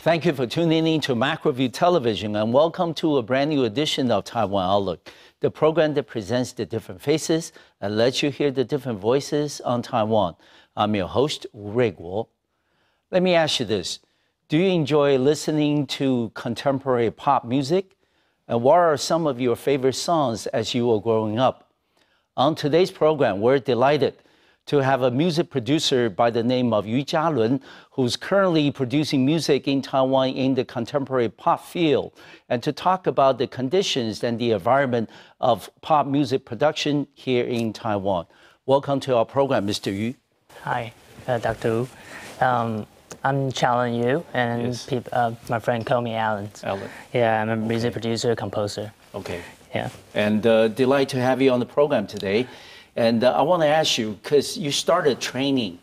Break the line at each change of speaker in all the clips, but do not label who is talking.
Thank you for tuning in to Macroview Television and welcome to a brand new edition of Taiwan Outlook, the program that presents the different faces and lets you hear the different voices on Taiwan. I'm your host, Wu Ruiguo. Let me ask you this. Do you enjoy listening to contemporary pop music? And what are some of your favorite songs as you were growing up? On today's program, we're delighted to have a music producer by the name of Yue Chia-Lun, who's currently producing music in Taiwan in the contemporary pop field, and to talk about the conditions and the environment of pop music production here in Taiwan. Welcome to our program, Mr. Yu.
Hi, Dr. Wu. I'm Chia-Lun Yu, and
Yes.
my friend call me Alan.
Alan.
Yeah, I'm a music producer, composer.
Okay.
Yeah.
And delight to have you on the program today. And I want to ask you, because you started training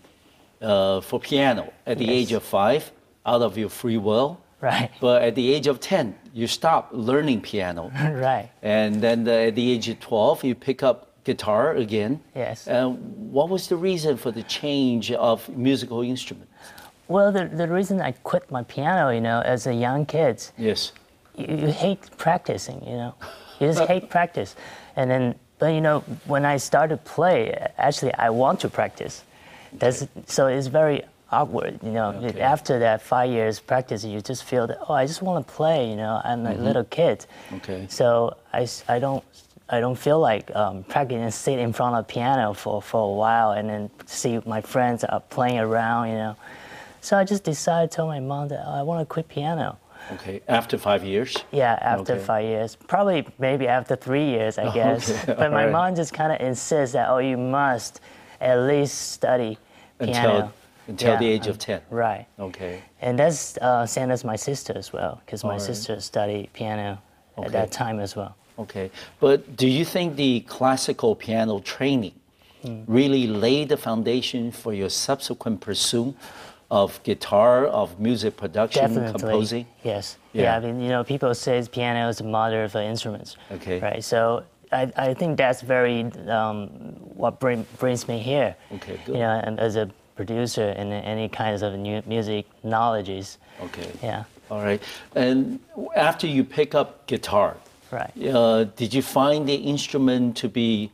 for piano at the age of 5 out of your free will.
Right.
But at the age of 10, you stopped learning piano.
Right.
And then at the age of 12, you pick up guitar again.
Yes.
What was the reason for the change of musical instrument?
Well, the reason I quit my piano, as a young kid,
Yes.
you hate practicing, You just hate practice. But when I started play, actually I want to practice. So it's very awkward,
Okay.
After that 5 years practice, you just feel that, I just want to play, I'm a little kid.
Okay.
So I don't feel like practicing and sit in front of the piano for a while and then see my friends are playing around, So I just decided, told my mom that I want to quit piano.
Okay. After 5 years?
Yeah, after
Okay.
5 years. Probably maybe after 3 years, I guess.
Okay,
But my
all right.
mom just kind of insists that, you must at least study piano.
Until the age of 10?
Right.
Okay.
And that's same as my sister as well, because my
All right.
sister studied piano at that time as well.
Okay. But do you think the classical piano training really laid the foundation for your subsequent pursuit of guitar, of music production,
Definitely.
composing?
Yes.
Yeah.
I mean, people say piano is the mother of instruments.
Okay.
Right. So I think that's very what brings me here.
Okay, good.
And as a producer and any kinds of new music knowledges.
Okay.
Yeah.
All right. And after you pick up guitar,
Right.
did you find the instrument to be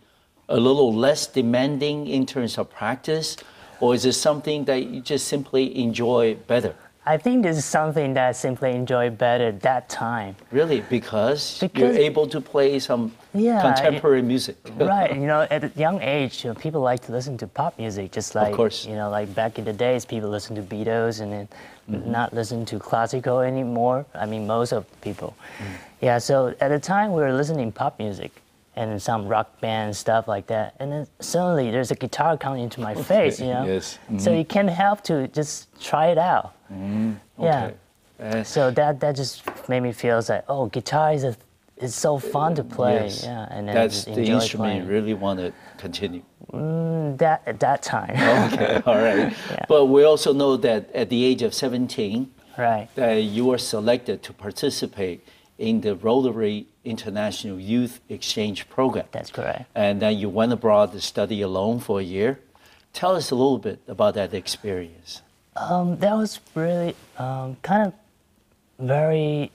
a little less demanding in terms of practice? Or is it something that you just simply enjoy better?
I think this is something that I simply enjoy better at that time.
Really? Because you're able to play some contemporary music.
Right. At a young age, people like to listen to pop music, just like,
Of course.
Like back in the days, people listen to Beatles and then not listen to classical anymore. I mean, most of people. Yeah, so at the time, we were listening pop music and some rock band stuff like that. And then suddenly there's a guitar coming into my face,
Yes.
So you can't help to just try it out. Yeah.
Okay.
So that just made me feel like, guitar is so fun to play.
Yes.
Yeah, and then
That's
just
the
enjoy
instrument you
playing.
really want to continue.
At that time.
Okay, all right.
Yeah.
But we also know that at the age of 17,
Right.
that you were selected to participate in the Rotary International Youth Exchange Program.
That's correct.
And then you went abroad to study alone for a year. Tell us a little bit about that experience.
That was really kind of very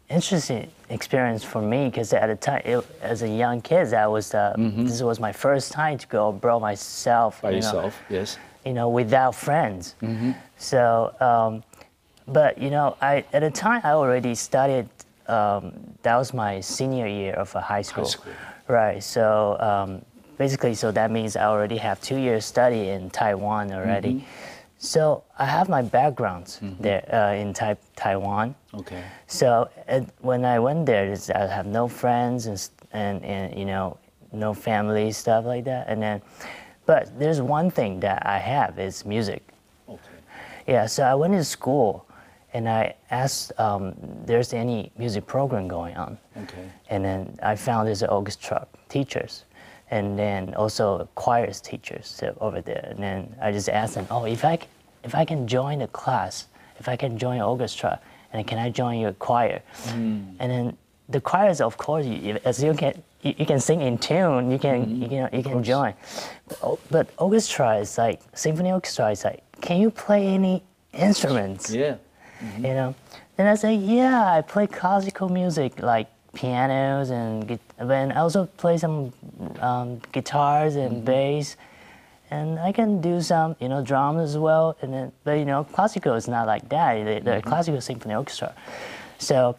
interesting experience for me because at the time, as a young kid, this was my first time to go abroad myself.
By yourself, yes.
Without friends. So, but at the time I already studied. That was my senior year of high school. Right. So basically, so that means I already have 2 years study in Taiwan already. So I have my background there in Taiwan.
Okay.
So when I went there, I have no friends and no family, stuff like that. But there's one thing that I have is music.
Okay.
Yeah. So I went to school. And I asked, there's any music program going on?
Okay.
And then I found there's orchestra teachers, and then also choirs teachers over there. And then I just asked them, if I can join the class, if I can join orchestra, and can I join your choir? And then the choirs, of course, as you can sing in tune, you can join. But orchestra is like symphony orchestra is like, can you play any instruments?
Yeah.
you know. Then I say, yeah, I play classical music like pianos and I also play some guitars and bass, and I can do some, you know, drums as well. And then, but you know, classical is not like that. The classical symphony orchestra. So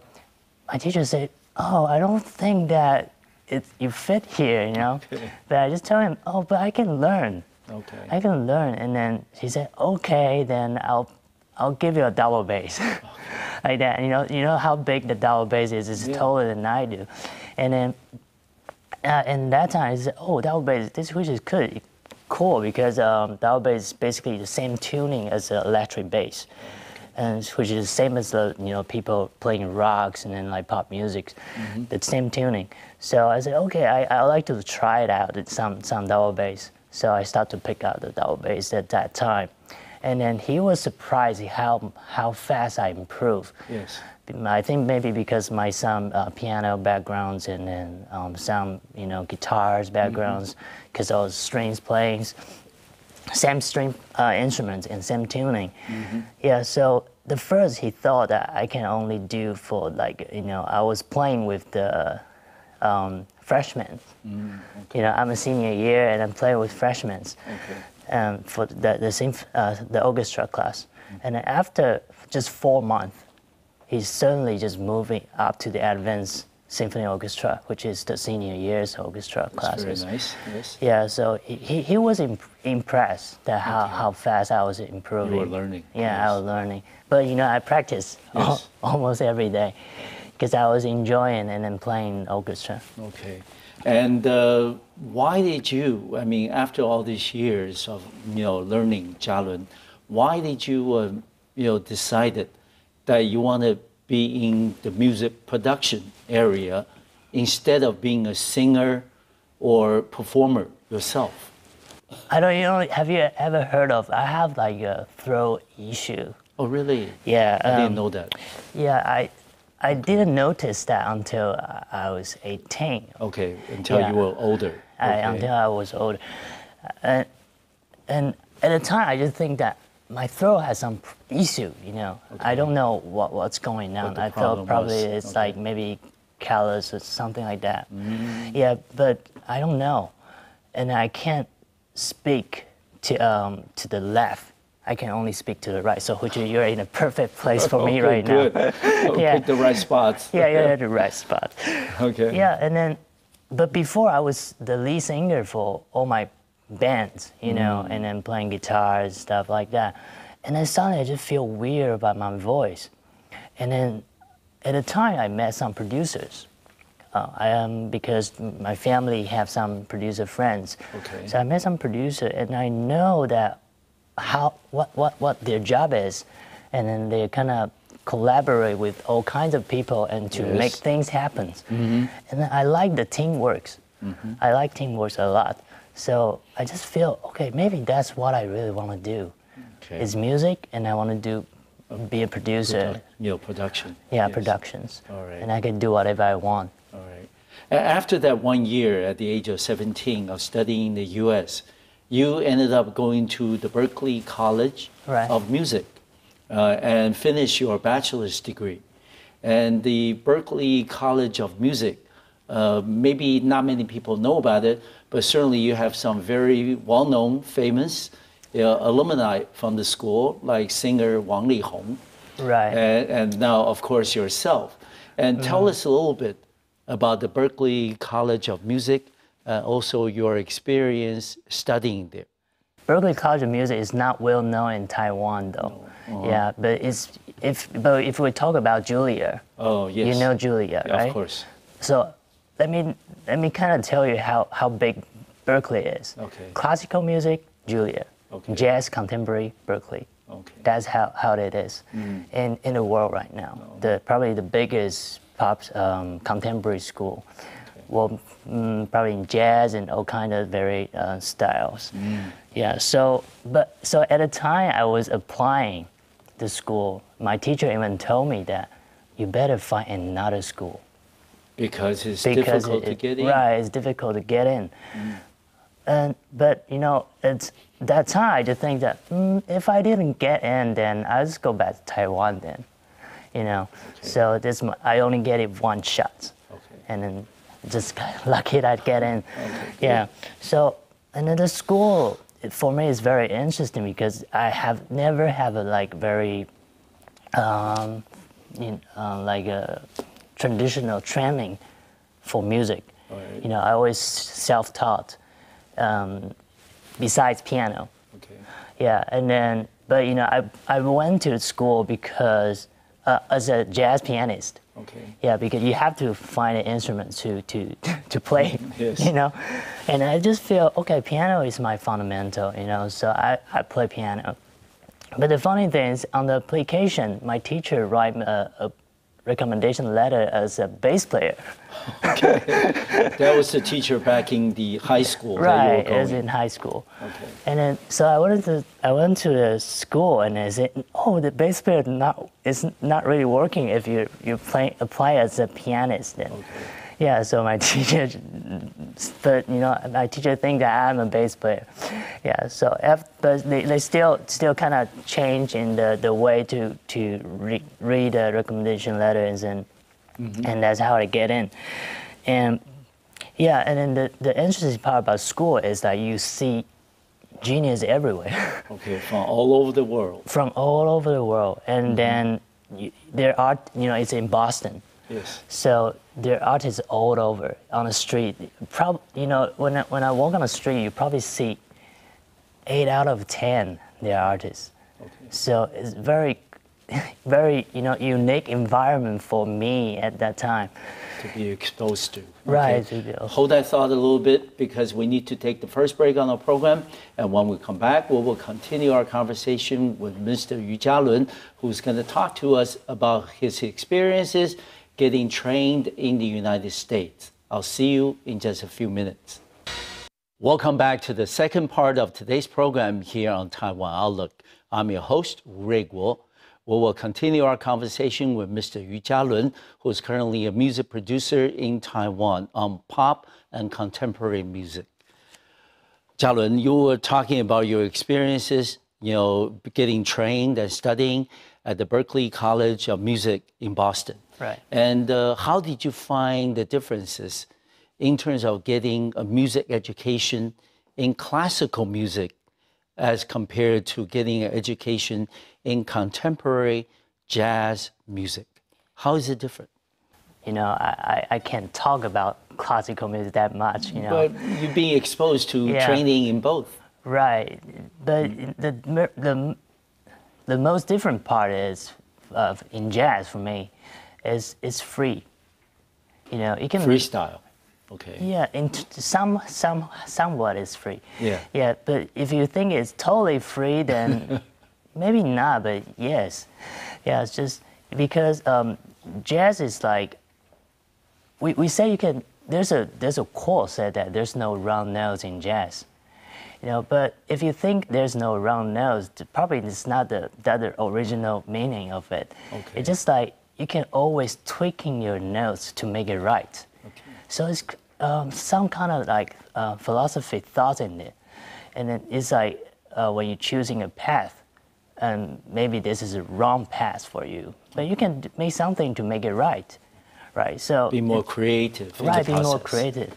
my teacher said, "Oh, I don't think that you fit here, you know." Okay. But I just tell him, "Oh, but I can learn. Okay. I can learn." And then she said, "Okay, then I'll give you a double bass." Like that, you know how big the double bass is. It's taller than I do, and then and that time I said, "Oh, double bass, which is cool because double bass is basically the same tuning as the electric bass, and which is the same as the people playing rocks and then like pop music, the same tuning." So I said, "Okay, I like to try it out. It's some double bass." So I start to pick out the double bass at that time. And then he was surprised how fast I improved. Yes. I think maybe because my some piano backgrounds and then some guitars backgrounds, because those strings playings, same string instruments and same tuning. Yeah. So the first he thought that I can only do for like I was playing with the freshmen. Okay. I'm a senior year and I'm playing with freshmen. Okay. For the orchestra class. And then after just 4 months, he's suddenly just moving up to the advanced symphony orchestra, which is the senior year's orchestra classes.
That's very nice. Yes.
Yeah, so he was impressed that how fast I was improving.
You were learning.
Yeah,
yes.
I was learning. But I practiced almost every day because I was enjoying and then playing orchestra.
Okay. And why did you, I mean, after all these years of, learning Chia-Lun, why did you, decided that you want to be in the music production area instead of being a singer or performer yourself?
I don't, have you ever heard of, I have like a throat issue.
Oh, really?
Yeah.
I didn't know that.
Yeah, I didn't notice that until I was 18.
Okay, until you were older. Okay.
Until I was older. And at the time, I just think that my throat has some issue, Okay. I don't know what's going on. I thought probably it's like maybe callus or something like that. Yeah, but I don't know. And I can't speak to the left. I can only speak to the right, so you're in a perfect place for me right
good.
now.
Yeah, pick the right spots.
Yeah, you're at the right spot.
Okay.
Yeah, and then, but before I was the lead singer for all my bands, and then playing guitars, stuff like that. And then suddenly I just feel weird about my voice. And then at the time I met some producers. Because my family have some producer friends. Okay. So I met some producer and I know that what their job is, and then they kind of collaborate with all kinds of people and to make things happen. And then I like the teamwork. I like teamwork a lot. So I just feel, okay, maybe that's what I really want to do. Okay. It's music, and I want to be a producer.
Production.
Yeah, productions.
All right.
And I can do whatever I want.
All right. After that 1 year at the age of 17 of studying in the U.S., you ended up going to the Berklee College of Music and finished your bachelor's degree. And the Berklee College of Music, maybe not many people know about it, but certainly you have some very well-known, famous alumni from the school, like singer Wang Lihong.
Right.
And now, of course, yourself. And tell us a little bit about the Berklee College of Music, also your experience studying there.
Berklee College of Music is not well known in Taiwan, though. Yeah, but if we talk about Julia, you know Julia, right?
Of course.
So let me kind of tell you how big Berklee is. Okay. Classical music, Julia. Okay. Jazz, contemporary, Berklee. Okay. That's how it is in the world right now. Probably the biggest pop contemporary school. Okay. Well, probably in jazz and all kind of very styles. Yeah. So at the time I was applying to school, my teacher even told me that you better find another school.
Because it's difficult to get in.
Right. It's difficult to get in. But it's that time I just think that if I didn't get in, then I'll just go back to Taiwan then. you know.
Okay.
So I only get it one shot, and then just lucky that I get in.
Okay,
yeah. So and then the school for me is very interesting because I have never have a like very like a traditional training for music.
Right.
You know, I always self-taught. Besides piano.
Okay.
Yeah, and then, but you know, I went to school because as a jazz pianist.
Okay.
Yeah, because you have to find an instrument to play.
Yes.
You know, and I just feel okay. Piano is my fundamental. You know, so I play piano. But the funny thing is, on the application, my teacher write a recommendation letter as a bass player.
Okay. That was the teacher back in the high school.
Right, it was in high school.
Okay.
And then, so I went to the school and they said, oh, the bass player is not really working if you apply as a pianist then.
Okay.
Yeah, so my teacher, but you know, my teacher think that I'm a bass player. Yeah, so but they still kind of change in the way to read the recommendation letters and and that's how I get in. And yeah, and then the interesting part about school is that you see genius everywhere.
Okay, from all over the world.
From all over the world, and then there are, you know, it's in Boston.
Yes.
So there are artists all over on the street. You know, when I walk on the street, you probably see 8 out of 10 they are artists.
Okay.
So it's very, very, you know, unique environment for me at that time.
To be exposed to.
Right.
Okay. Hold that thought a little bit because we need to take the first break on our program. And when we come back, we will continue our conversation with Mr. Yue Chia-Lun, who's going to talk to us about his experiences getting trained in the United States. I'll see you in just a few minutes. Welcome back to the second part of today's program here on Taiwan Outlook. I'm your host, Ray Guo. We will continue our conversation with Mr. Yue Chia-Lun, who is currently a music producer in Taiwan on pop and contemporary music. Chia-Lun, you were talking about your experiences, you know, getting trained and studying at the Berklee College of Music in Boston.
Right.
And how did you find the differences in terms of getting a music education in classical music as compared to getting an education in contemporary jazz music? How is it different?
You know, I can't talk about classical music that much, you know.
But you're being exposed to training in both.
Right. But the most different part is, in jazz for me, is it's free. You know, it can
freestyle. Okay.
Yeah, somewhat is free.
Yeah.
Yeah, but if you think it's totally free, then maybe not. But yes, yeah, it's just because jazz is like we say you can. There's a quote said that there's no round notes in jazz. You know, but if you think there's no round notes, probably it's not the original meaning of it.
Okay.
It's just like you can always tweaking your notes to make it right.
Okay.
So it's some kind of like philosophy thought in it, and then it's like when you're choosing a path, and maybe this is a wrong path for you, but you can make something to make it right. So
be more creative.
Right, be more creative.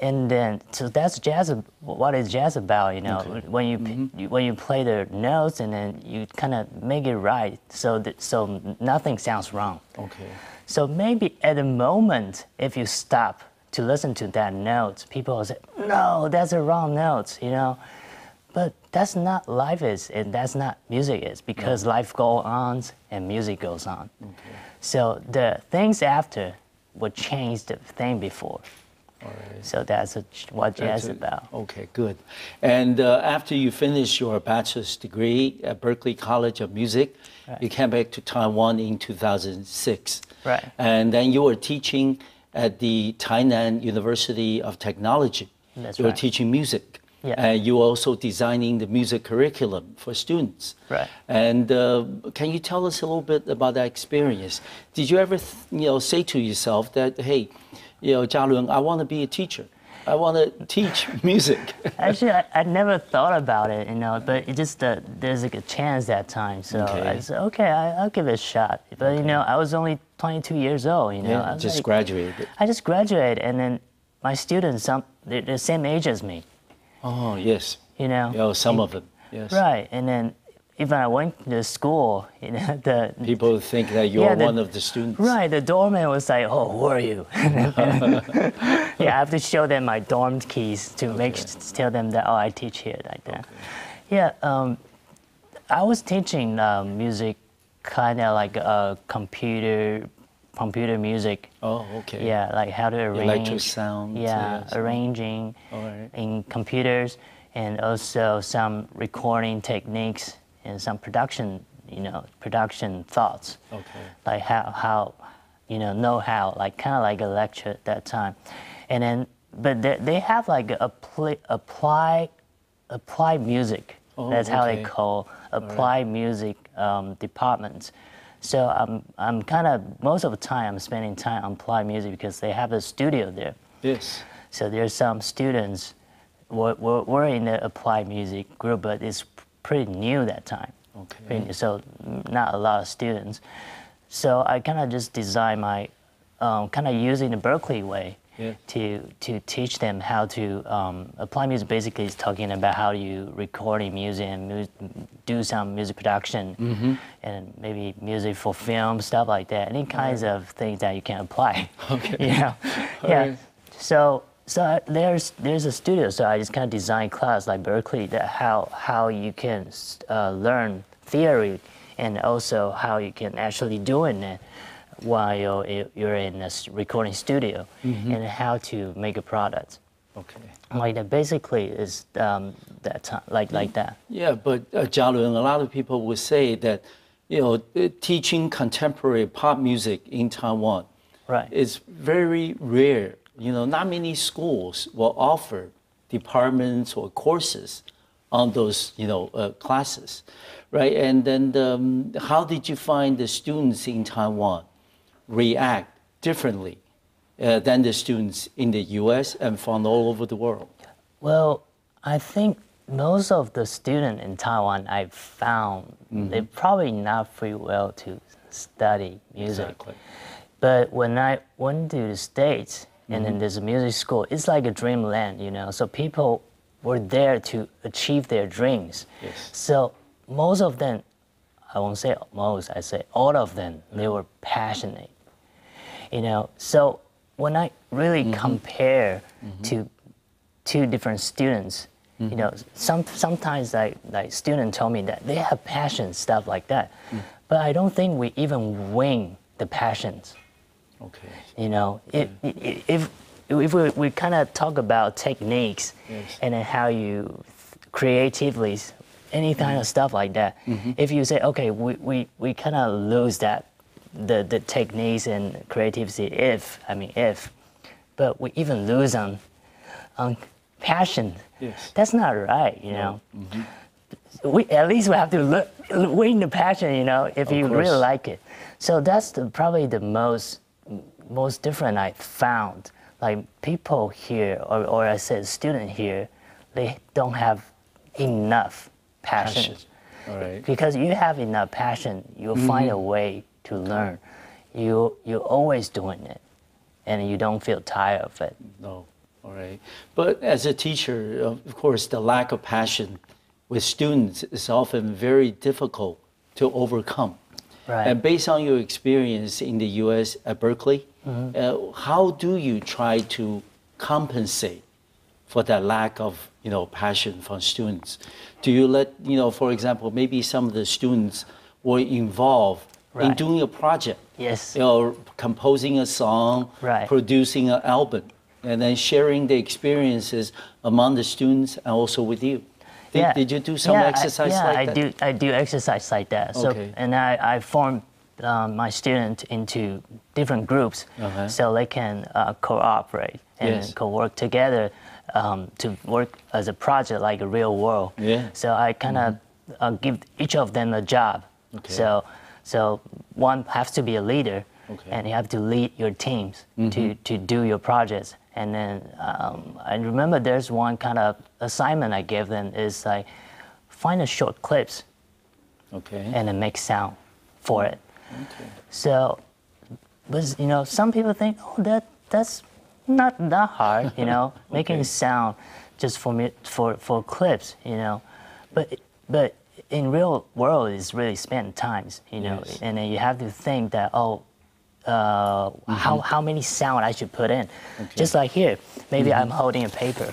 And then, so that's jazz. What is jazz about? You know,
Okay.
when you play the notes and then you kind of make it right, so nothing sounds wrong.
Okay.
So maybe at the moment, if you stop to listen to that note, people will say, "No, that's a wrong note," you know. But that's not life is, and that's not music is, because life goes on and music goes on.
Okay.
So the things after will change the thing before.
All right.
So that's what jazz is about.
Okay, good. And after you finished your bachelor's degree at Berklee College of Music, you came back to Taiwan in 2006.
Right.
And then you were teaching at the Tainan University of Technology.
That's
you were
right.
teaching music.
Yeah.
And you were also designing the music curriculum for students.
Right.
And can you tell us a little bit about that experience? Did you ever, say to yourself that, hey, Chia-Lun, I want to be a teacher? I want to teach music.
Actually, I never thought about it, you know, but it just there's like a chance that time. So I said, okay, I'll give it a shot. But you know, I was only 22 years old. You know,
Yeah,
I
just
like,
graduated.
I just graduated, and then my students, they're the same age as me.
Oh yes.
You know.
Oh, some of them. Yes.
Right, and then even I went to school, you know, the
people think that you're one of the students.
Right, the doorman was like, "Oh, who are you?" Yeah, I have to show them my dorm keys to tell them that I teach here like that. Yeah, I was teaching music, kind of like computer music.
Oh, okay.
Yeah, like how to arrange.
Electro sound.
Yeah, arranging in computers, and also some recording techniques and some production, you know, production thoughts. Okay. Like how you know how, like kind of like a lecture at that time, and then but they have like applied music. Oh, that's how they call applied music departments. So I'm kind of most of the time I'm spending time on applied music because they have a studio there. Yes. So there's some students we're in the applied music group, but it's pretty new that time. Okay. So not a lot of students. So I kind of just design my kind of using the Berklee way to teach them how to apply music. Basically, is talking about how you recording music and do some music production and maybe music for film, stuff like that. Any kinds of things that you can apply. Okay. You know? Yeah. So there's a studio, so I just kind of design class like Berklee that how you can learn theory and also how you can actually doing it while you're in a recording studio and how to make a product. Okay. Like that basically is that time, like that. Yeah, but Chia-Lun, a lot of people would say that, you know, teaching contemporary pop music in Taiwan is very rare. You know, not many schools will offer departments or courses on those, you know, classes, right? And then how did you find the students in Taiwan react differently than the students in the U.S. and from all over the world? Well, I think most of the students in Taiwan I found, they're probably not free will to study music. Exactly. But when I went to the States, and then there's a music school, it's like a dreamland, you know. So people were there to achieve their dreams. Yes. So most of them, I won't say most, I say all of them, they were passionate, you know. So when I really compare to two different students, you know, sometimes like students told me that they have passion, stuff like that. But I don't think we even win the passions. Okay. You know, if we kind of talk about techniques and then how you creatively, any kind of stuff like that, if you say, okay, we kind of lose that, the techniques and creativity if, but we even lose on passion. Yes. That's not right, you know. At least we have to win the passion, you know, if you really like it. So that's probably the most different I found. Like people here, or I said student here, they don't have enough passion. All right. Because you have enough passion, you'll find a way to learn. You're always doing it, and you don't feel tired of it. No, all right. But as a teacher, of course, the lack of passion with students is often very difficult to overcome. Right. And based on your experience in the U.S. at Berklee, how do you try to compensate for that lack of, you know, passion from students? Do you let, you know, for example, maybe some of the students were involved in doing a project? Yes. You know, composing a song, producing an album, and then sharing the experiences among the students and also with you. Did you do some exercise like that? I do exercise like that. So, and I form my students into different groups so they can cooperate and co-work together to work as a project like a real world. Yeah. So I kind of give each of them a job. Okay. So one has to be a leader, and you have to lead your teams to do your projects. And then I remember there's one kind of assignment I gave them is like, find a short clips.
Okay.
And then make sound for it.
Okay.
So, but you know, some people think, oh, that's not that hard, you know,
Okay.
making sound just for clips, you know, but in real world it's really spent times, you know,
Yes.
and then you have to think that how many sound I should put in, just like here, maybe I'm holding a paper,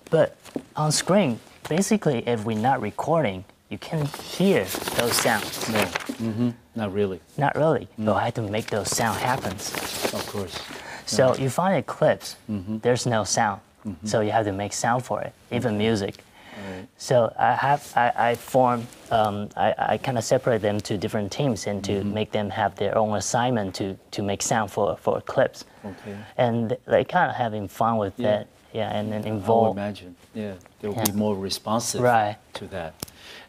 but on screen, basically if we're not recording, you can hear those sounds.
No, not really.
Not really, but I have to make those sound happen.
Of course.
So you find it clips, there's no sound. So you have to make sound for it, even music.
Right.
So I kind of separate them to different teams and to make them have their own assignment to make sound for clips.
Okay.
And they kind of having fun with that, and then
I
involve.
would imagine, they'll be more responsive to that.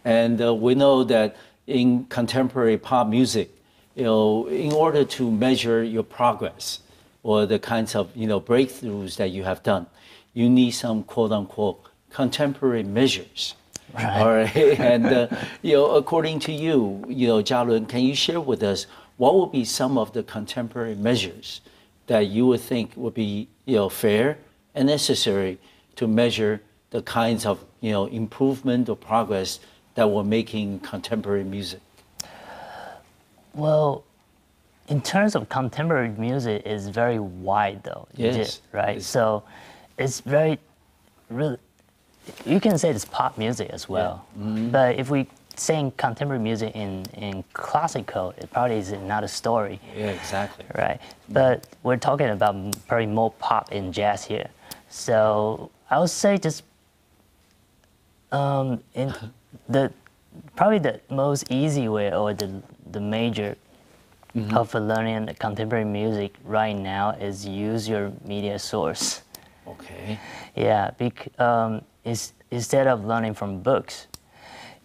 And we know that in contemporary pop music, you know, in order to measure your progress or the kinds of, you know, breakthroughs that you have done, you need some quote unquote contemporary measures.
Right.
All right. And you know, according to you, you know, Chia-Lun, can you share with us what would be some of the contemporary measures that you would think would be, you know, fair and necessary to measure the kinds of, you know, improvement or progress that we're making contemporary music?
Well, in terms of contemporary music, it's very wide though.
Yes.
Right. So it's very, really, you can say it's pop music as well. But if we sing contemporary music in classical, it probably is another story.
Yeah, exactly.
Right. But we're talking about probably more pop and jazz here. So I would say just in probably the most easy way or the major of learning contemporary music right now is use your media source.
Okay.
Yeah, instead of learning from books,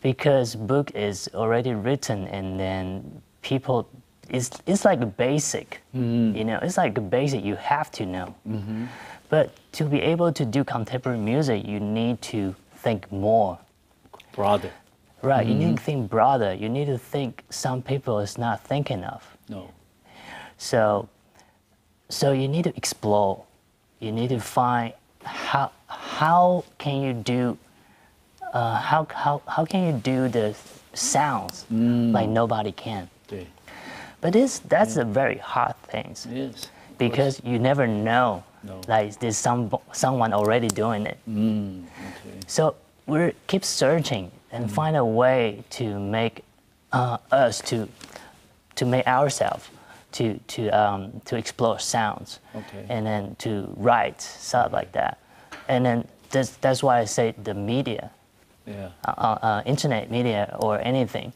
because book is already written and then people, it's like a basic, you know, it's like a basic you have to know. But to be able to do contemporary music, you need to think more.
Broader.
Right, you need to think broader. You need to think some people is not thinking of.
No.
So you need to explore. You need to find how can you do how can you do the sounds like nobody can. But that's a very hard thing.
Yes.
Because you never know.
No.
Like there's someone already doing it.
Okay.
So we keep searching and find a way to make us to make ourselves to explore sounds, and then to write stuff like that, and then that's why I say the media, internet media or anything,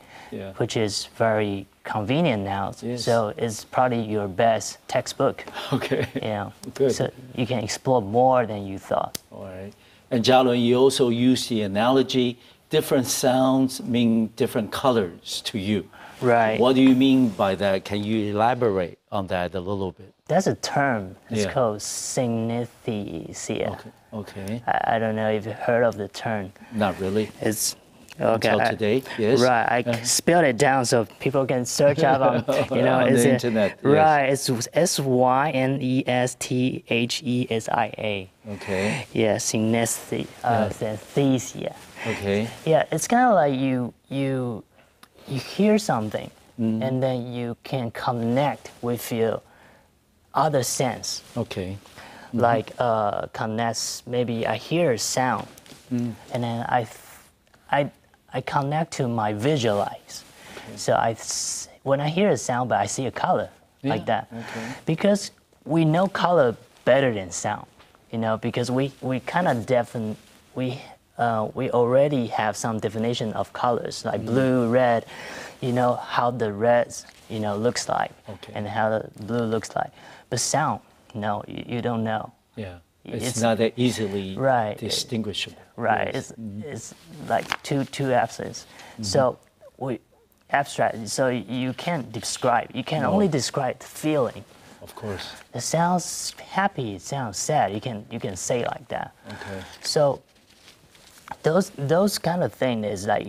which is very convenient now.
Yes.
So it's probably your best textbook.
Okay.
You know,
Good.
so you can explore more than you thought.
All right. And Chia-Lun, you also use the analogy, different sounds mean different colors to you.
Right.
What do you mean by that? Can you elaborate on that a little bit?
That's a term. It's called synesthesia.
Okay.
I don't know if you've heard of the term.
Not really.
It's
Until today, yes.
Right, I spelled it down so people can search up on, you know,
on
it's
the internet. Yes.
Right, it's synesthesia.
Okay.
Yeah, synesthesia.
Okay.
Yeah, it's kind of like you hear something and then you can connect with your other sense.
Okay.
Like connects, maybe I hear a sound and then I connect to my visualize. So when I hear a sound, but I see a color like that. Because we know color better than sound, you know, because we kind of we already have some definition of colors like blue, red, you know, how the red, you know, looks like and how the blue looks like. But sound, no, you don't know.
Yeah. It's not that easily distinguishable.
Right.
Yes.
It's like two absence. So we abstract. So you can't describe. You can only describe the feeling
Of course.
It sounds happy, it sounds sad. You can say it like that.
Okay.
So those kind of things is like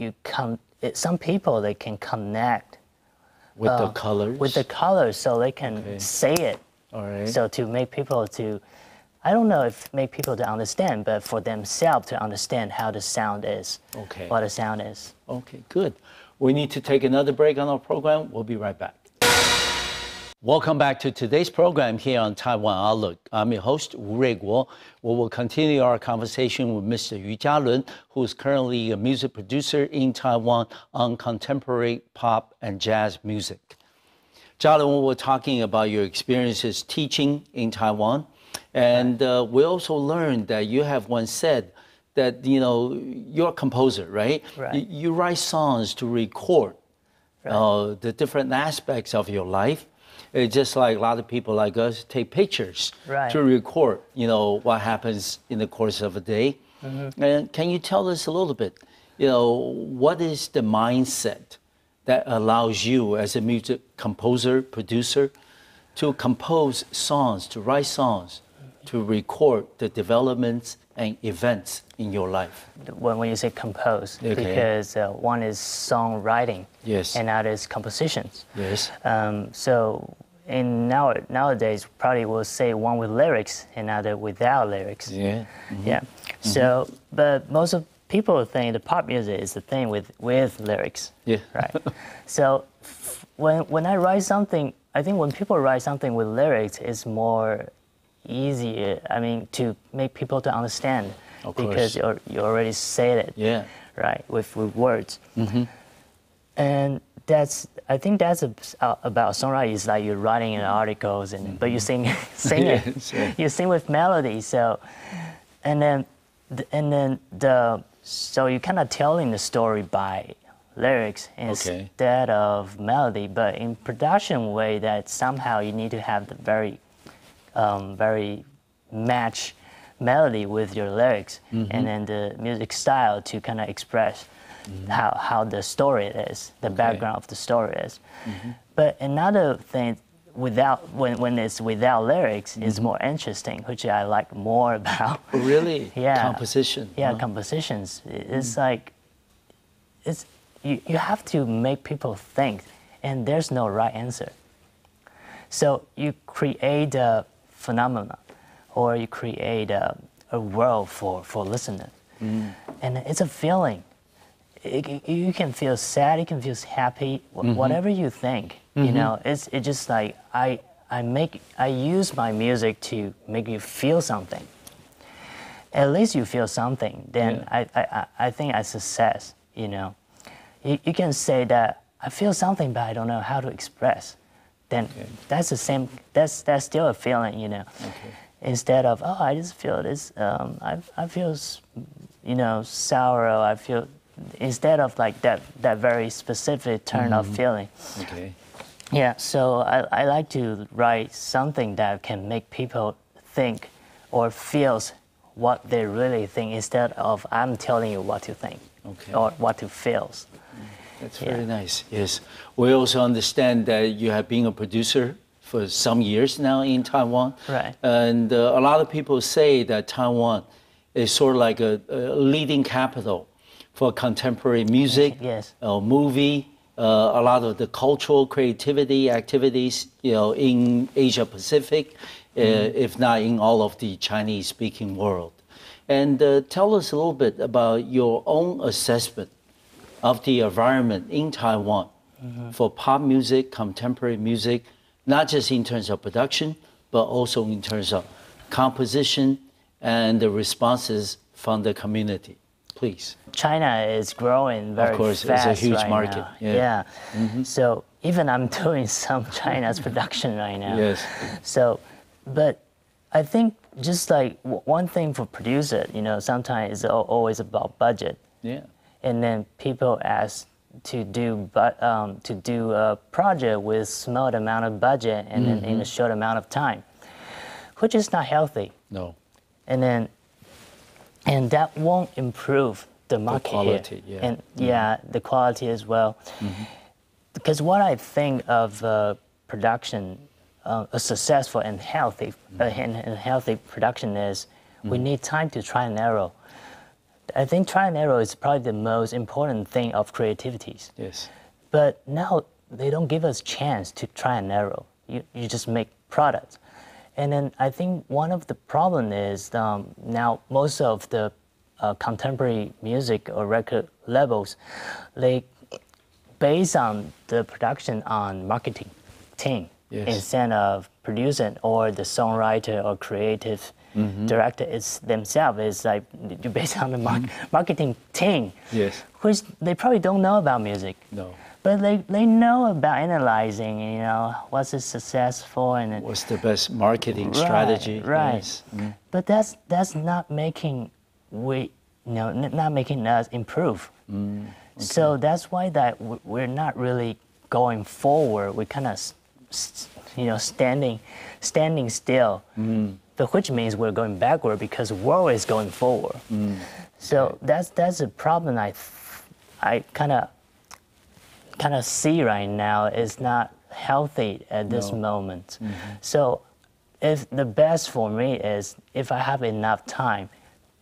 some people they can connect
with the colors.
With the colors, so they can say it.
All right.
So to make people to, I don't know if make people to understand, but for themselves to understand how the sound is.
Okay.
What the sound is.
Okay, good. We need to take another break on our program. We'll be right back. Welcome back to today's program here on Taiwan Outlook. I'm your host, Wu Ruiguo. We will continue our conversation with Mr. Yue Chia-Lun, who is currently a music producer in Taiwan on contemporary pop and jazz music. Chia-Lun, we were talking about your experiences teaching in Taiwan, and we also learned that you have once said that, you're a composer, right?
Right.
You write songs to record the different aspects of your life. It's just like a lot of people like us take pictures to record, what happens in the course of a day. And can you tell us a little bit, what is the mindset that allows you as a music composer, producer, to compose songs, to write songs, to record the developments and events in your life?
When you say compose, because one is songwriting, and other is compositions.
Yes.
So nowadays, probably we'll say one with lyrics and other without lyrics.
Yeah.
Yeah. So, but most of people think the pop music is the thing with lyrics.
Yeah.
Right. So when I write something, I think when people write something with lyrics, it's more easier. I mean, to make people to understand, because you already said it.
Yeah.
Right. With words. And I think that's about songwriting. It's like you're writing in articles, but you sing it. You sing with melody. So, so you're kind of telling the story by lyrics instead of melody. But in production way, that somehow you need to have the very match melody with your lyrics, and then the music style to kind of express how the story is, the background of the story is. But another thing, when it's without lyrics, is more interesting, which I like more about.
Really?
Yeah.
Composition.
Yeah, compositions. It's like, you have to make people think, and there's no right answer. So you create a phenomenon, or you create a world for listeners, and it's a feeling. You can feel sad, you can feel happy, whatever you think. It's just like I use my music to make you feel something. At least you feel something. Then I think I success. You can say that I feel something, but I don't know how to express. Then that's the same. That's still a feeling. Instead of I just feel this. I feel sorrow. I feel. Instead of like that very specific turn of feeling. Yeah, so I like to write something that can make people think or feels what they really think, instead of I'm telling you what to think or what to feel.
That's very nice. Yes, we also understand that you have been a producer for some years now in Taiwan.
Right.
And a lot of people say that Taiwan is sort of like a leading capital for contemporary music, movie, a lot of the cultural creativity activities, in Asia Pacific, if not in all of the Chinese-speaking world. And tell us a little bit about your own assessment of the environment in Taiwan for pop music, contemporary music, not just in terms of production, but also in terms of composition and the responses from the community. Please.
China is growing very fast.
Of course, it's a huge market.
Now. Yeah. So even I'm doing some China's production right now.
Yes.
So, but I think just like one thing for producer, sometimes it's always about budget.
Yeah.
And then people ask to do a project with small amount of budget and then in a short amount of time, which is not healthy.
No.
And that won't improve the market
the quality,
here. And the quality as well. Because what I think of production a successful and healthy production is we need time to try and error. I think try and error is probably the most important thing of creativities.
Yes.
But now they don't give us chance to try and error. You just make products. And then I think one of the problem is now most of the contemporary music or record labels, they base on the production on marketing team. Yes. Instead of producing or the songwriter or creative director is themselves. It's like you based on the marketing team.
Yes.
Which they probably don't know about music.
No.
But they know about analyzing, you know, what's successful and
what's the best marketing strategy.
Right.
Yes.
But that's not making not making us improve. Okay. So that's why that we're not really going forward. We kind of standing still. But which means we're going backward because the world is going forward. So that's a problem I kind of see right now is not healthy at this moment. So if the best for me is if I have enough time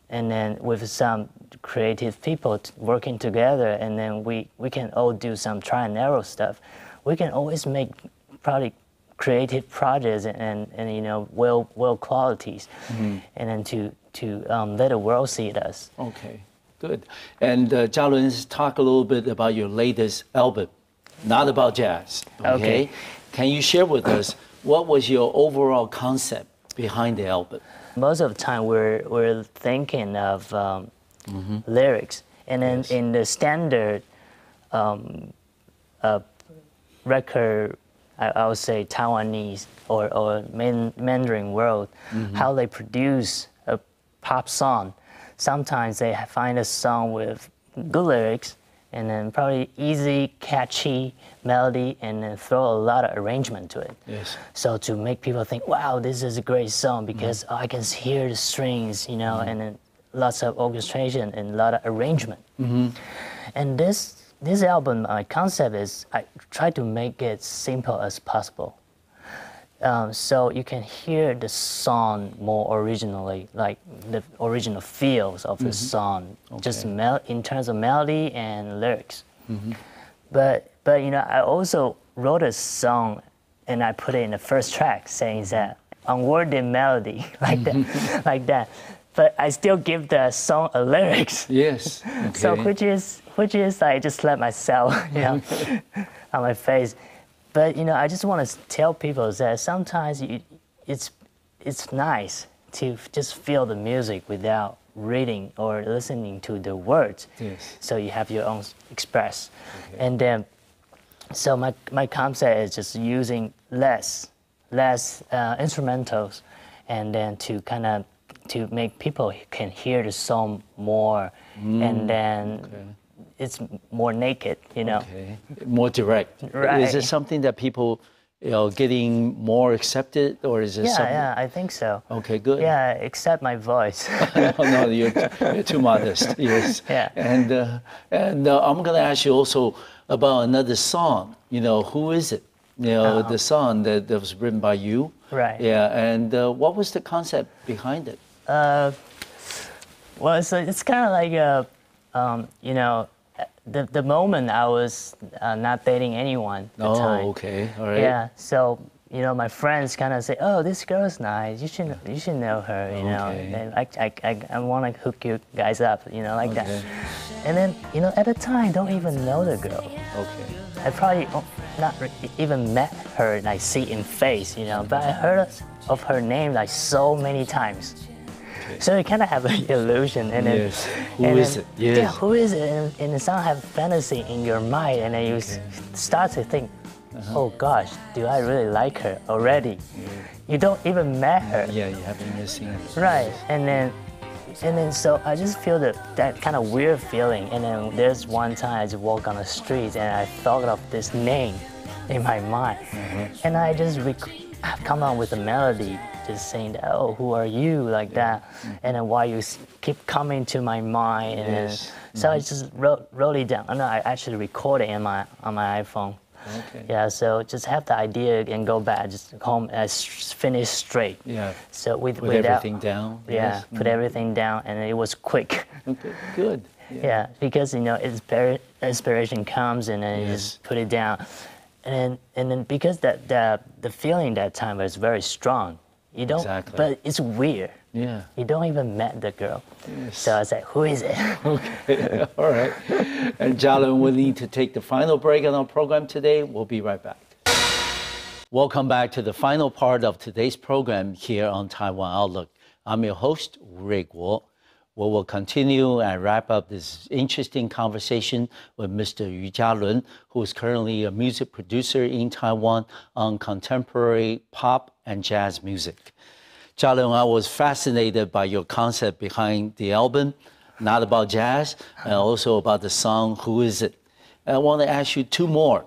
and then with some creative people working together and then we can all do some try and error stuff, we can always make probably creative projects and well qualities, and then to let the world see us.
Okay, good. And Chia-Lun, talk a little bit about your latest album, not about jazz. Okay. Can you share with us what was your overall concept behind the album?
Most of the time we're thinking of lyrics, and then in the standard record, I would say Taiwanese or Mandarin world, how they produce a pop song. Sometimes they find a song with good lyrics and then probably easy, catchy melody and then throw a lot of arrangement to it.
Yes.
So to make people think, wow, this is a great song because I can hear the strings, and then lots of orchestration and a lot of arrangement. And this album, my concept is I try to make it simple as possible. So you can hear the song more originally, like the original feels of the song, just in terms of melody and lyrics. But I also wrote a song and I put it in the first track saying that unworded melody, like that. But I still give the song a lyrics.
Yes. Okay.
So which is I just let myself, on my face. But I just want to tell people that sometimes it's nice to just feel the music without reading or listening to the words.
Yes.
So you have your own express. And then, so my concept is just using less instrumentals, and then to make people can hear the song more, and then it's more naked,
Okay. More direct.
Right.
Is it something that people, getting more accepted, or is it something?
Yeah, I think so.
Okay, good.
Yeah, except my voice.
No, you're too modest. Yes.
Yeah.
And I'm going to ask you also about another song. Who is it? The song that was written by you.
Right.
Yeah. And what was the concept behind it?
Well, so it's kind of like the moment I was not dating anyone at the time.
Oh, okay, all right.
Yeah, so my friends kind of say, "Oh, this girl's nice. You should know her." And I want to hook you guys up, like that. And then at the time, don't even know the girl.
Okay.
I probably not even met her, like see in face, but I heard of her name like so many times. So you kind of have an illusion, and then
Who is it? Yes.
Yeah, who is it? And some have fantasy in your mind, and then you start to think, oh gosh, do I really like her already? You don't even met her.
Yeah, you haven't even seen her.
Right, and then so I just feel that kind of weird feeling, and then there's one time I just walk on the street and I thought of this name in my mind, and I just come up with a melody. Just saying that, oh, who are you, like that, and then why you keep coming to my mind, and then, so I just wrote it down. And I actually recorded it on my iPhone,
Okay.
Yeah, so just have the idea and go back, just home, finish straight.
Yeah.
So
put everything down.
Yeah,
Yes.
put everything down, and it was quick.
Okay, good.
Yeah, because inspiration comes and then you just put it down, and then because the feeling that time was very strong. You don't,
Exactly.
but it's weird.
Yeah.
You don't even met the girl.
Yes.
So I was like, who is it?
Okay, all right. And Chia-Lun will need to take the final break on our program today. We'll be right back. Welcome back to the final part of today's program here on Taiwan Outlook. I'm your host, Ray Guo. We will continue and wrap up this interesting conversation with Mr. Yue Chia-Lun, who is currently a music producer in Taiwan on contemporary pop and jazz music. Chia-Lun, I was fascinated by your concept behind the album, not about jazz, and also about the song, Who Is It? And I want to ask you two more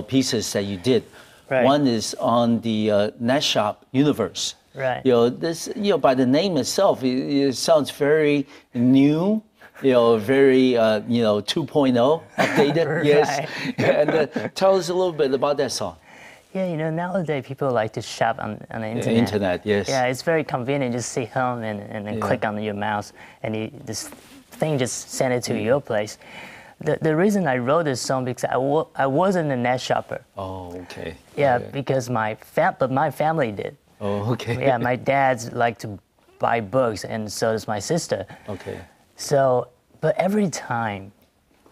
pieces that you did.
Right.
One is on the Nest Shop universe.
Right.
This, by the name itself, it sounds very new, very, 2.0, updated.
Right.
Yes. And tell us a little bit about that song.
Yeah, nowadays people like to shop on the internet.
Internet, yes.
Yeah, it's very convenient. Just sit home and then click on your mouse, and this thing just send it to your place. The reason I wrote this song because I wasn't a net shopper.
Oh, okay.
Yeah,
okay.
because my family did.
Oh, okay.
Yeah, my dad's like to buy books, and so does my sister.
Okay.
So, but every time,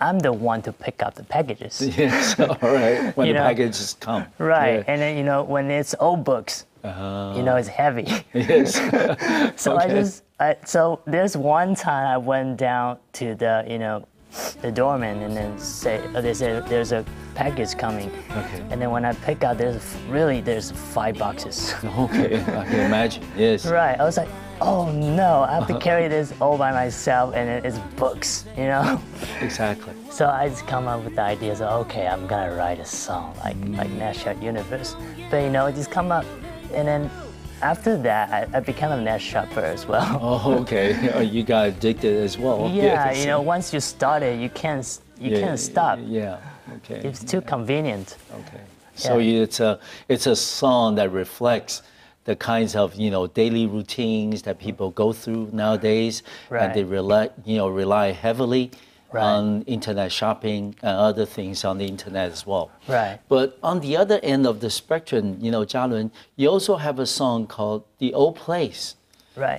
I'm the one to pick up the packages.
Yes, all right. When the packages come.
Right,
Yeah.
and then when it's old books, it's heavy.
Yes.
So
okay.
so there's one time I went down to the doorman and then they said there's a package coming.
Okay.
And then when I pick out, there's 5 boxes.
Okay, I can imagine. Yes.
Right. I was like, oh no, I have to carry this all by myself, and it's books,
Exactly.
So I just come up with the idea. So okay, I'm gonna write a song like Nest Universe, but it just come up, and then after that I became a Nest shopper as well.
Oh, okay. You got addicted as well.
Yeah,
Yes.
Once you start it, you can't stop.
Yeah. Okay.
It's too convenient.
Okay. So it's a song that reflects the kinds of daily routines that people go through nowadays,
Right.
and they rely heavily on internet shopping and other things on the internet as well.
Right.
But on the other end of the spectrum, Chia-Lun, you also have a song called "The Old Place."
Right.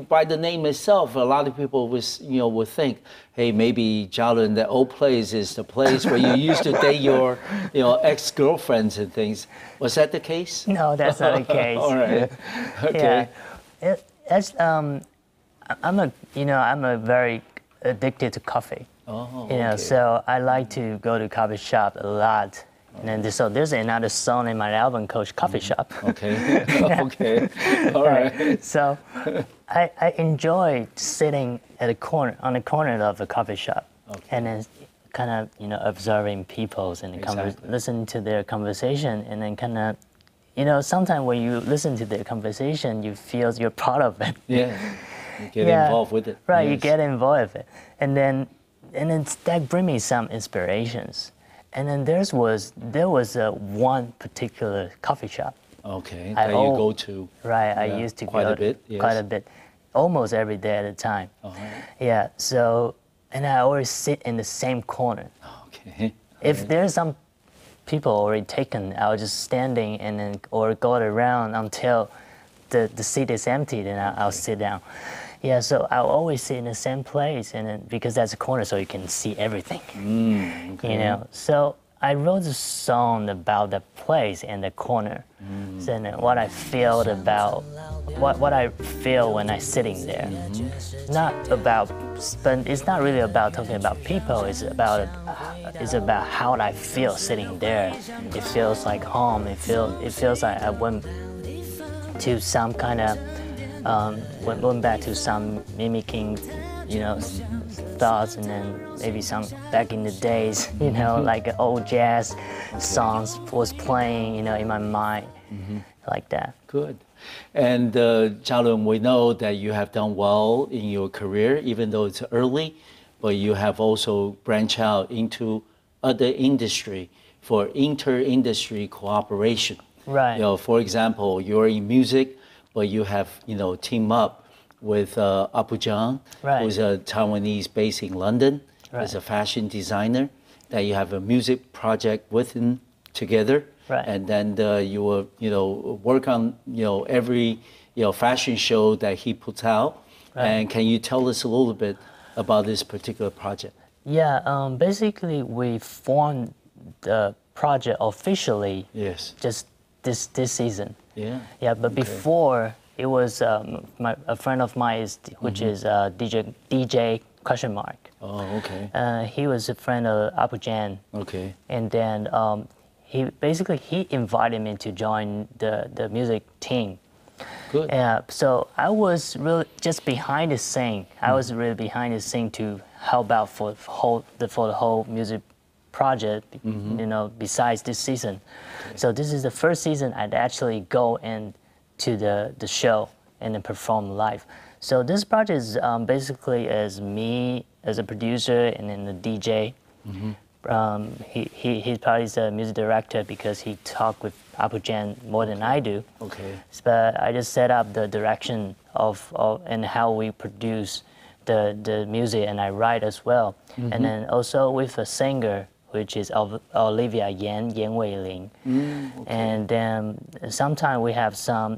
By the name itself, a lot of people would think, hey, maybe Chia-Lun, the old place is the place where you used to date your, ex-girlfriends and things. Was that the case?
No, that's not the case.
All right. Okay.
Yeah. I'm a very addicted to coffee.
Oh,
So I like to go to coffee shop a lot. And then so there's another song in my album called Coffee Shop.
Okay. Okay. All right.
So I enjoy sitting on the corner of a coffee shop, and then kind of observing people's and listen to their conversation, and then kind of sometimes when you listen to their conversation, you feel you're part of it.
Yeah. You get involved with it.
Right.
Yes.
You get involved with it, and then that brings me some inspirations. And then there was one particular coffee shop.
Okay, that you go to.
Right, I used to
quite
go
a bit. Yes.
Quite a bit, almost every day at a time. Yeah. So, and I always sit in the same corner.
Okay.
If there's some people already taken, I'll just standing and then or go around until the seat is empty. Then I'll sit down. Yeah, so I'll always sit in the same place, and then, because that's a corner, so you can see everything.
Okay.
So I wrote a song about the place and the corner, and what I feel about what I feel when I'm sitting there. But it's not really about talking about people. It's about how I feel sitting there. It feels like home. It feels like I went to some kind of. Went back to some mimicking, thoughts, and then maybe some back in the days, like old jazz songs was playing, in my mind, like that.
Good. And Chia-Lun, we know that you have done well in your career, even though it's early, but you have also branched out into other industry. for inter-industry cooperation.
Right.
For example, you're in music, but you have, team up with Apu Jiang,
right.
who's a Taiwanese based in London,
right.
as a fashion designer, that you have a music project with him together.
Right.
And then you will, work on, every, fashion show that he puts out. Right. And can you tell us a little bit about this particular project?
Yeah, basically we formed the project officially.
Yes.
Just this season.
Yeah.
Yeah, but okay. Before it was a friend of mine, which is DJ question mark.
Oh, okay.
He was a friend of Apu Jiang.
Okay.
And then he invited me to join the music team.
Good.
So I was really just behind the scene. I was really behind the scene to help out for the whole music project, besides this season. Okay. So this is the first season I'd actually go into the show and then perform live. So this project is basically as me as a producer and then the DJ. He probably is a music director because he talked with Apu Jiang more than I do.
Okay.
But I just set up the direction of and how we produce the music, and I write as well. And then also with a singer, which is Olivia Yan Weiling. Okay. And then sometimes we have some,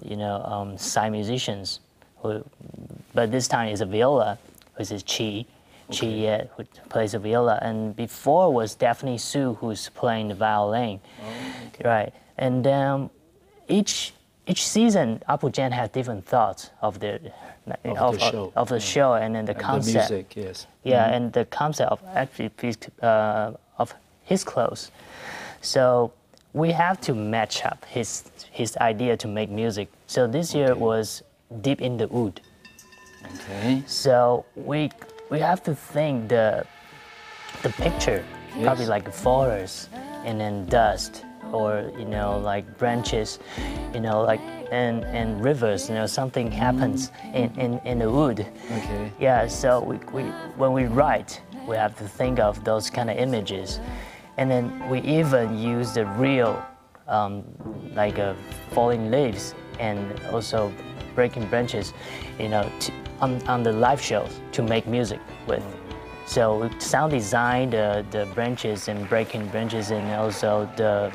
side musicians, but this time is a viola, which is Chi. Okay. Chi, who plays the viola, and before was Daphne Su, who's playing the violin. Oh, okay. Right, and then each season, Apu Jiang had different thoughts of the show, and then the concept.
The music, yes.
Yeah, and the concept of actually of his clothes. So we have to match up his idea to make music. So this year was deep in the wood. Okay. So we have to think the picture, yes. Probably like forest and then dust, or like branches, like and rivers. Something happens in the wood. Okay. Yeah. So when we write, we have to think of those kind of images, and then we even use the real, like falling leaves and also breaking branches, on the live shows to make music with. So we sound design the branches and breaking branches, and also the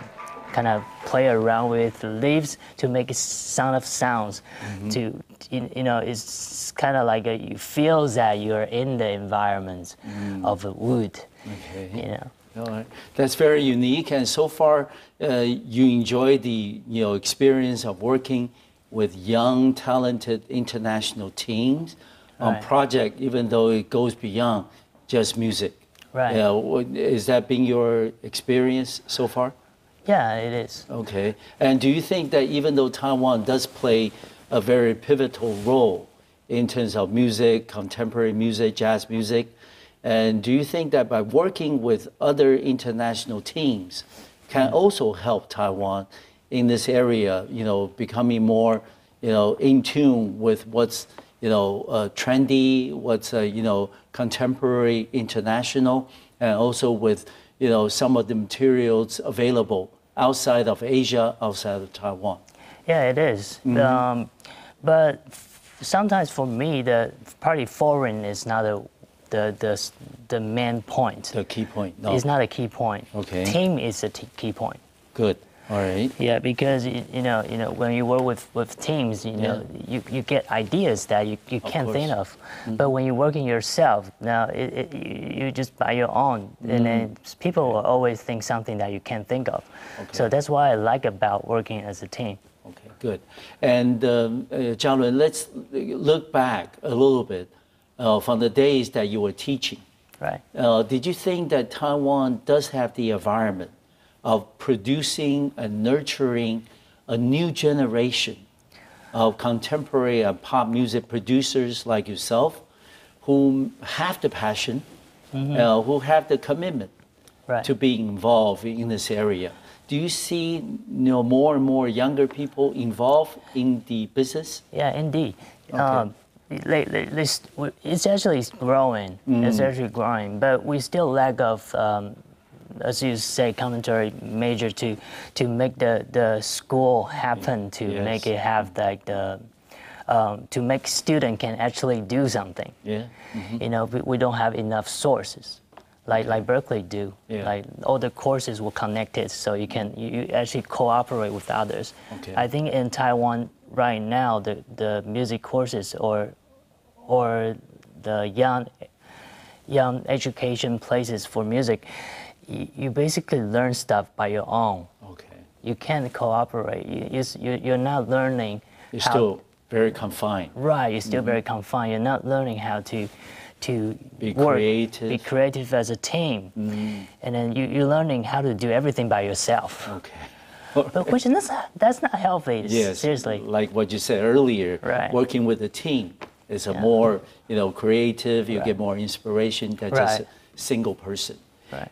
kind of play around with the leaves to make a sound of sounds. To it's kind of like you feel that you're in the environment of the wood. Okay.
All right. That's very unique, and so far you enjoy the experience of working with young, talented international teams on project, even though it goes beyond just music. Right. Is that been your experience so far?
Yeah, it is.
Okay. And do you think that even though Taiwan does play a very pivotal role in terms of music, contemporary music, jazz music, and do you think that by working with other international teams can also help Taiwan in this area, becoming more, in tune with what's, trendy, what's, contemporary, international, and also with, some of the materials available outside of Asia, outside of Taiwan?
Yeah, it is. But sometimes for me, the probably foreign is not the main point.
The key point. No.
It's not a key point.
Okay.
Team is a key point.
Good. All right.
Yeah, because when you work with teams, you get ideas that you can't think of. But when you're working yourself, now you just by your own, and then people will always think something that you can't think of. Okay. So that's what I like about working as a team.
Okay, good. And Chia-Lun, let's look back a little bit from the days that you were teaching.
Right.
Did you think that Taiwan does have the environment of producing and nurturing a new generation of contemporary and pop music producers like yourself, who have the passion, who have the commitment to being involved in this area? Do you see more and more younger people involved in the business?
Yeah, indeed.
Okay.
It's actually growing. It's actually growing, but we still lack of as you say, commentary major to make the school happen, to make it have like the to make student can actually do something.
Yeah.
You know, we don't have enough sources, like Berkeley do. Like all the courses were connected, so you actually cooperate with others. I think in Taiwan right now, the music courses or the young education places for music, you basically learn stuff by your own. You can't cooperate. You're not learning.
You're still very confined.
Right, you're still very confined. You're not learning how to
be
work,
creative.
be creative as a team. And then you're learning how to do everything by yourself. But which that's not healthy.
Yes,
seriously.
Like what you said earlier, working with a team is a more creative. You get more inspiration than just a single person.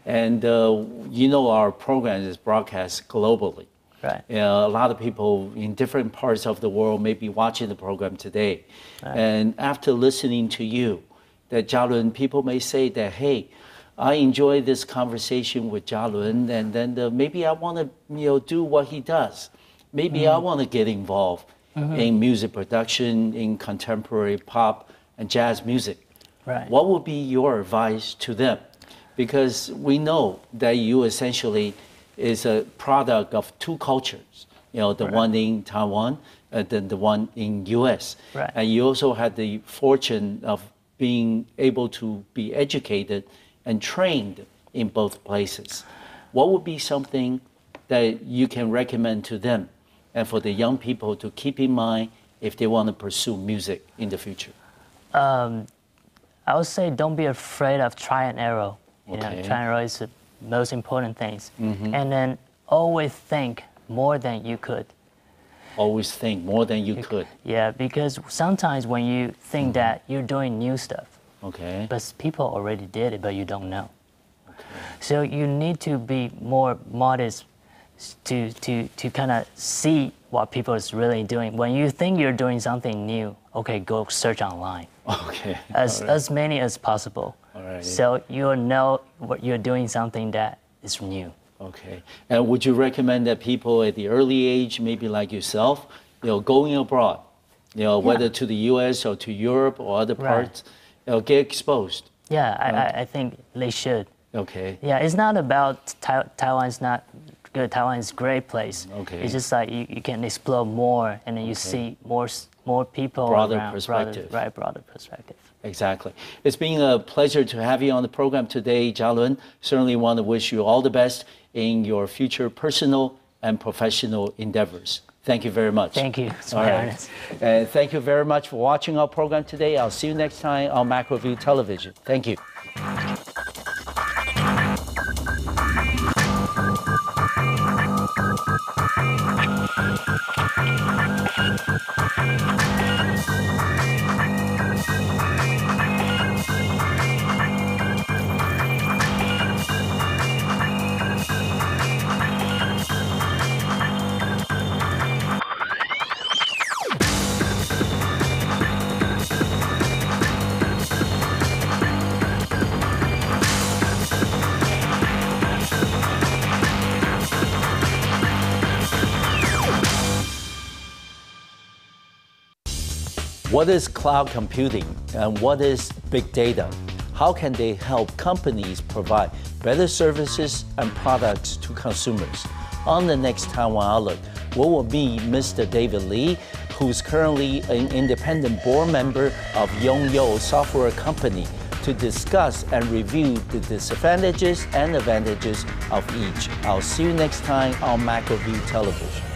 And our program is broadcast globally. A lot of people in different parts of the world may be watching the program today. And after listening to you, that Chia-Lun, people may say that, hey, I enjoy this conversation with Chia-Lun, and then maybe I want to do what he does. Maybe I want to get involved in music production, in contemporary pop and jazz music. What would be your advice to them? Because we know that you essentially is a product of two cultures, the one in Taiwan and then the one in US. And you also had the fortune of being able to be educated and trained in both places. What would be something that you can recommend to them and for the young people to keep in mind if they want to pursue music in the future?
I would say don't be afraid of try and error. Try and error is the most important things. And then always think more than you could.
Always think more than you could.
Yeah, because sometimes when you think that you're doing new stuff, but people already did it, but you don't know. So you need to be more modest to kind of see what people is really doing. When you think you're doing something new, go search online. As many as possible. So you'll know what you're doing something that is new. And would you recommend that people at the early age, maybe like yourself, going abroad, whether to the US or to Europe or other parts, get exposed? Yeah, I think they should. Yeah, it's not about Taiwan's not good. Taiwan is a great place. It's just like you can explore more, and then you see more people
broader
around.
Perspective.
Broader perspective.
Exactly. It's been a pleasure to have you on the program today, Chia-Lun. Certainly want to wish you all the best in your future personal and professional endeavors. Thank you very much. Thank you. It's my honor. And thank you very much for watching our program today. I'll see you next time on Macroview Television. Thank you. What is cloud computing and what is big data? How can they help companies provide better services and products to consumers? On the next Taiwan Outlook, we will meet Mr. David Lee, who's currently an independent board member of Yongyo Software Company, to discuss and review the disadvantages and advantages of each. I'll see you next time on Macroview Television.